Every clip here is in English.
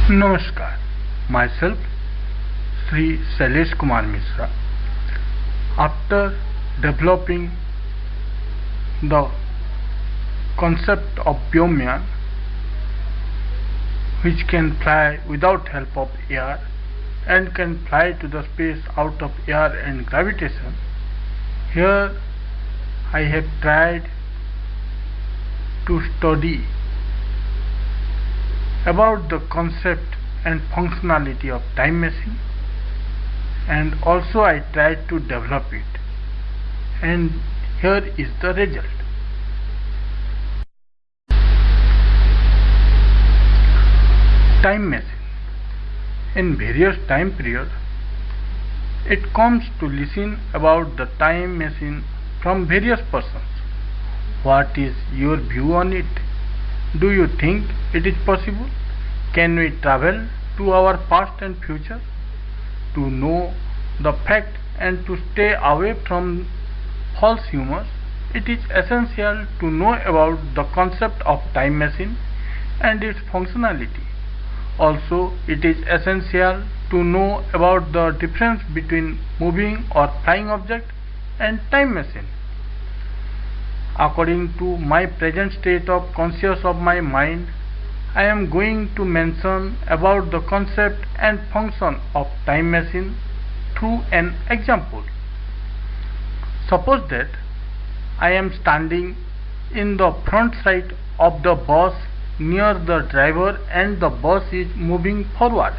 Namaskar, myself Sri Shailesh Kumar Mishra. After developing the concept of Byomyan, which can fly without help of air and can fly to the space out of air and gravitation, here I have tried to study about the concept and functionality of time machine, and also I tried to develop it, and here is the result. Time machine. In various time periods, it comes to listen about the time machine from various persons. What is your view on it? Do you think it is possible? Can we travel to our past and future? To know the fact and to stay away from false humors, it is essential to know about the concept of time machine and its functionality. Also, it is essential to know about the difference between moving or flying object and time machine. According to my present state of consciousness of my mind, I am going to mention about the concept and function of time machine through an example. Suppose that I am standing in the front side of the bus near the driver and the bus is moving forward.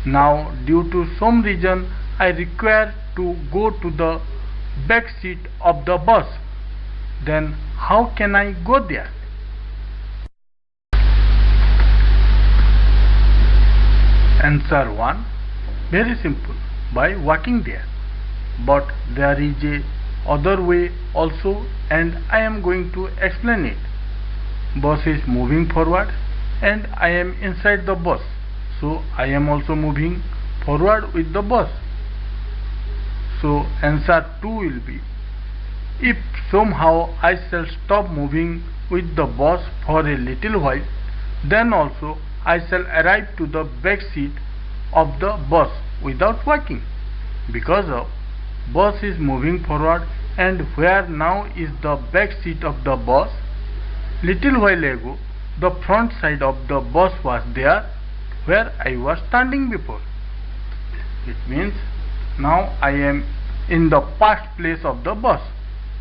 Now, due to some reason, I require to go to the back seat of the bus. Then how can I go there? Answer 1. Very simple, by walking there. But there is a other way also, and I am going to explain it. Bus is moving forward and I am inside the bus, so I am also moving forward with the bus. So answer 2 will be, if somehow I shall stop moving with the bus for a little while, then also I shall arrive to the back seat of the bus without walking, because of bus is moving forward, and where now is the back seat of the bus. Little while ago the front side of the bus was there where I was standing before. It means now I am in the past place of the bus,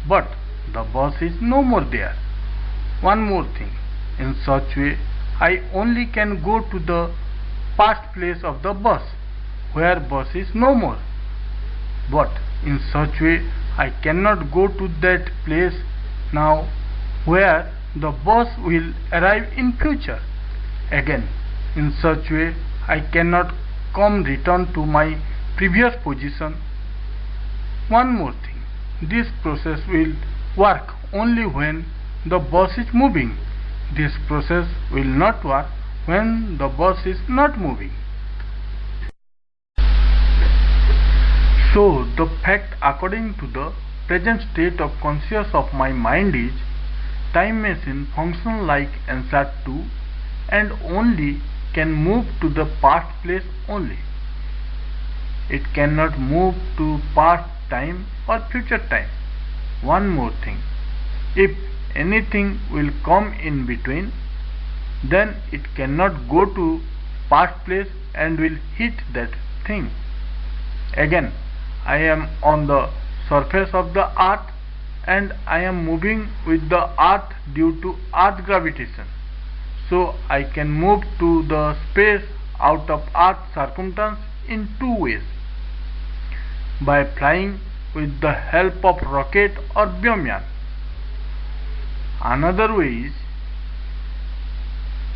but the bus is no more there. One more thing, in such way I only can go to the past place of the bus where bus is no more, but in such way I cannot go to that place now where the bus will arrive in future. Again, in such way I cannot return to my previous position. One more thing, this process will work only when the bus is moving. This process will not work when the bus is not moving. So the fact according to the present state of consciousness of my mind is, time machine function like answer 2 and only can move to the past place only. It cannot move to past time or future time. One more thing, if anything will come in between, then it cannot go to past place and will hit that thing. Again, I am on the surface of the earth and I am moving with the earth due to earth gravitation. So I can move to the space out of earth circumference in two ways. By flying with the help of rocket or Byomyan. Another way is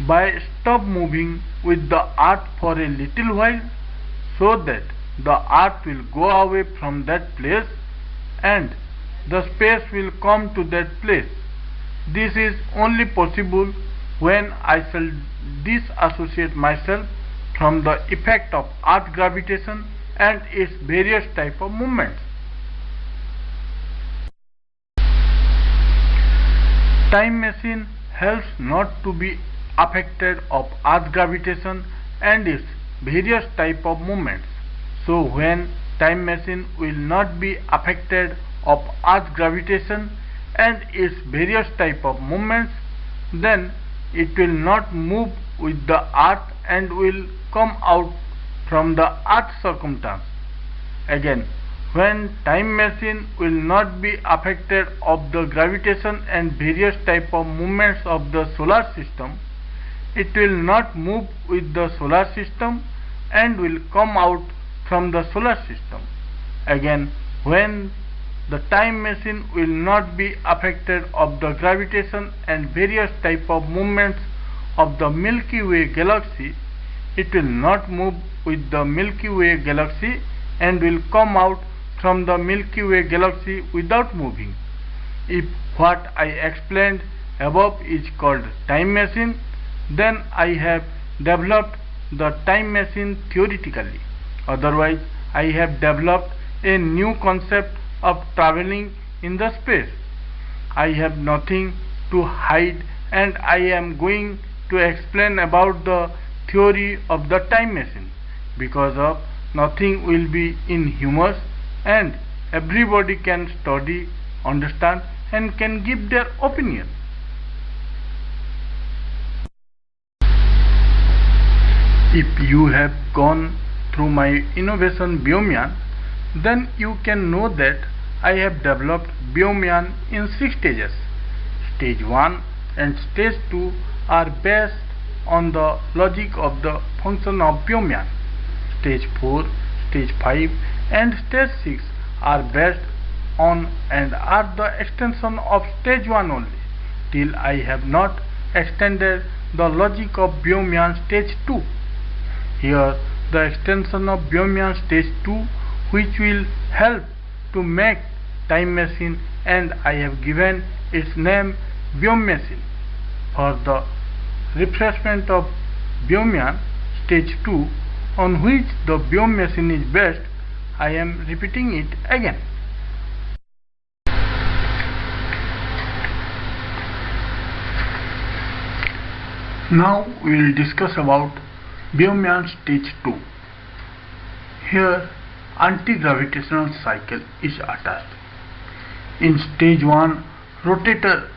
by stop moving with the earth for a little while, so that the earth will go away from that place and the space will come to that place. This is only possible when I shall disassociate myself from the effect of earth gravitation and its various type of movements. Time machine helps not to be affected of earth gravitation and its various type of movements. So when time machine will not be affected of Earth's gravitation and its various type of movements, then it will not move with the Earth and will come out from the Earth's circumference. Again, when time machine will not be affected of the gravitation and various type of movements of the solar system, it will not move with the solar system and will come out from the solar system. Again, when the time machine will not be affected of the gravitation and various type of movements of the Milky Way galaxy, it will not move with the Milky Way galaxy and will come out from the Milky Way galaxy without moving. If what I explained above is called time machine, then I have developed the time machine theoretically. Otherwise, I have developed a new concept of traveling in the space. I have nothing to hide and I am going to explain about the theory of the time machine, because of nothing will be inhumorous and everybody can study, understand and can give their opinion. If you have gone through my innovation Biomyan, then you can know that I have developed Biomyan in 6 stages. Stage 1 and stage 2 are based on the logic of the function of Biomyan. Stage 4, stage 5 and stage 6 are based on and are the extension of stage 1 only, till I have not extended the logic of Biomyan stage 2. Here the extension of Biomyan stage 2, which will help to make time machine, and I have given its name Biom machine. For the refreshment of Biomyan stage 2, on which the Biom machine is based, I am repeating it again. Now we will discuss about Biomyan stage 2. Here anti-gravitational cycle is attached. In stage 1, rotator,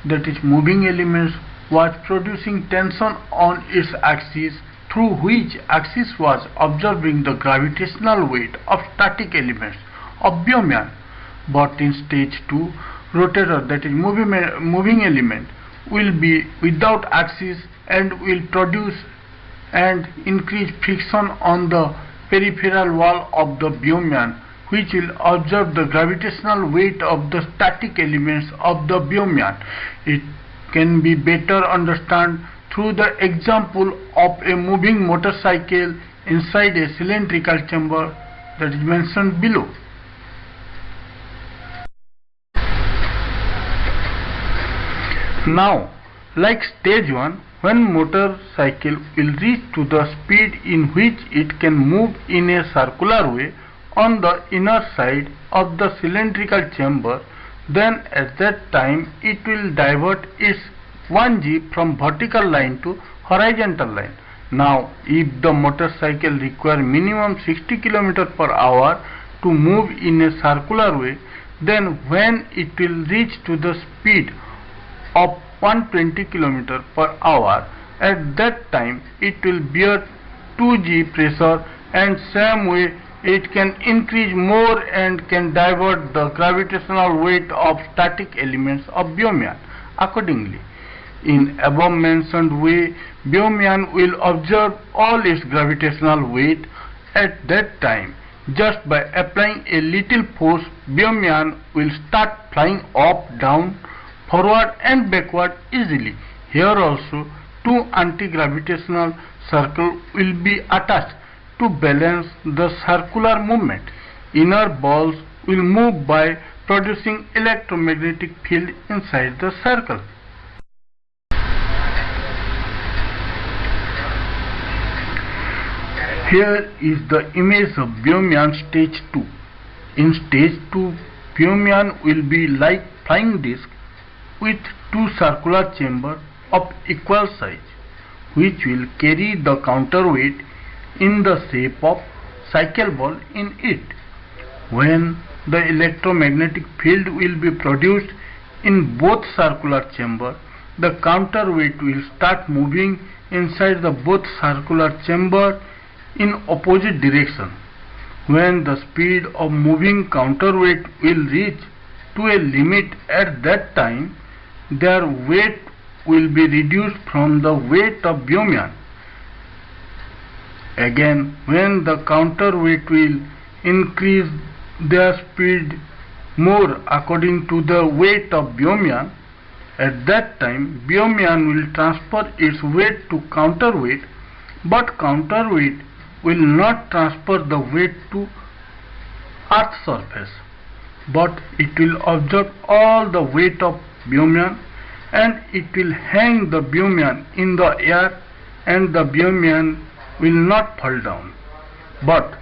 that is moving elements, was producing tension on its axis, through which axis was absorbing the gravitational weight of static elements of Biomyan. But in stage 2, rotator, that is moving element, will be without axis and will produce and increase friction on the peripheral wall of the Biomyan, which will absorb the gravitational weight of the static elements of the Biomyan. It can be better understood through the example of a moving motorcycle inside a cylindrical chamber that is mentioned below. Now, like stage 1, when motorcycle will reach to the speed in which it can move in a circular way on the inner side of the cylindrical chamber, then at that time it will divert its 1g from vertical line to horizontal line. Now, if the motorcycle requires minimum 60 km per hour to move in a circular way, then when it will reach to the speed of 120 km per hour, at that time it will bear 2g pressure, and same way it can increase more and can divert the gravitational weight of static elements of Biomyan. Accordingly, in above mentioned way, Biomyan will absorb all its gravitational weight. At that time, just by applying a little force, Biomyan will start flying up, down, forward and backward easily. Here also two anti-gravitational circles will be attached to balance the circular movement. Inner balls will move by producing electromagnetic field inside the circle. Here is the image of Biomyan stage 2. In stage 2, Biomyan will be like flying disc with two circular chambers of equal size, which will carry the counterweight in the shape of cycle ball in it. When the electromagnetic field will be produced in both circular chamber, the counterweight will start moving inside the both circular chamber in opposite direction. When the speed of moving counterweight will reach to a limit, at that time their weight will be reduced from the weight of Brahman. Again, when the counterweight will increase their speed more according to the weight of Brahman, at that time Brahman will transfer its weight to counterweight, but counterweight will not transfer the weight to earth surface, but it will absorb all the weight of Brahman, and it will hang the Brahman in the air, and the Brahman will not fall down. But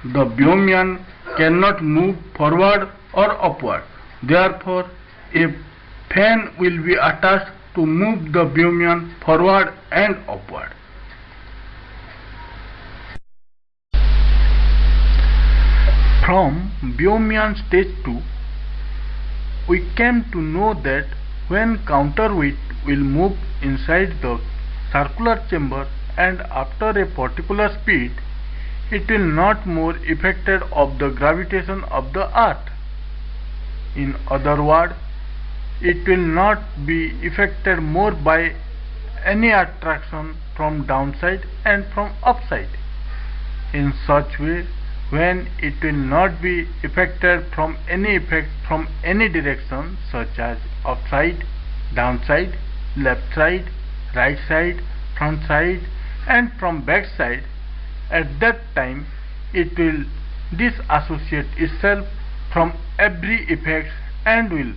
the Brahman cannot move forward or upward. Therefore, a fan will be attached to move the Brahman forward and upward. From Brahman stage 2, we came to know that when counterweight will move inside the circular chamber and after a particular speed, it will not more affected of the gravitation of the earth. In other words, it will not be affected more by any attraction from downside and from upside. In such way, when it will not be affected from any effect from any direction, such as upside, downside, left side, right side, front side, and from back side, at that time it will disassociate itself from every effect and will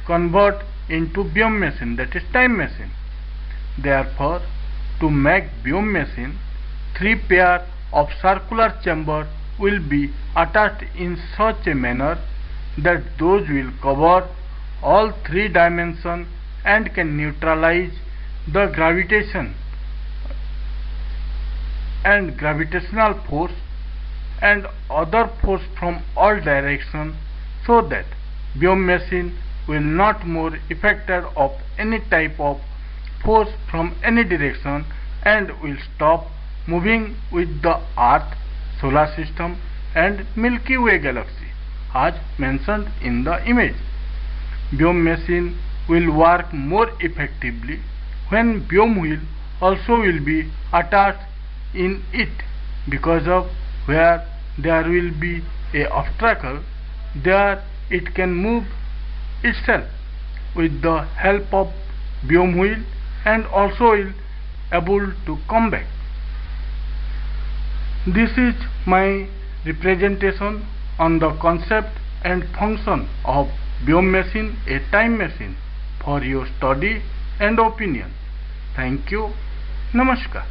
convert into Brahman machine, that is time machine. Therefore, to make Brahman machine, 3 pair of circular chamber will be attached in such a manner that those will cover all 3 dimensions and can neutralize the gravitation and gravitational force and other force from all directions, so that Brahman machine will not more affected of any type of force from any direction and will stop moving with the earth, solar system and Milky Way galaxy as mentioned in the image. Brahman machine will work more effectively when Brahman wheel also will be attached in it, because of where there will be a obstacle, there it can move itself with the help of Brahman wheel and also will able to come back. This is my representation on the concept and function of Brahman machine, a time machine, for your study and opinion. Thank you. Namaskar.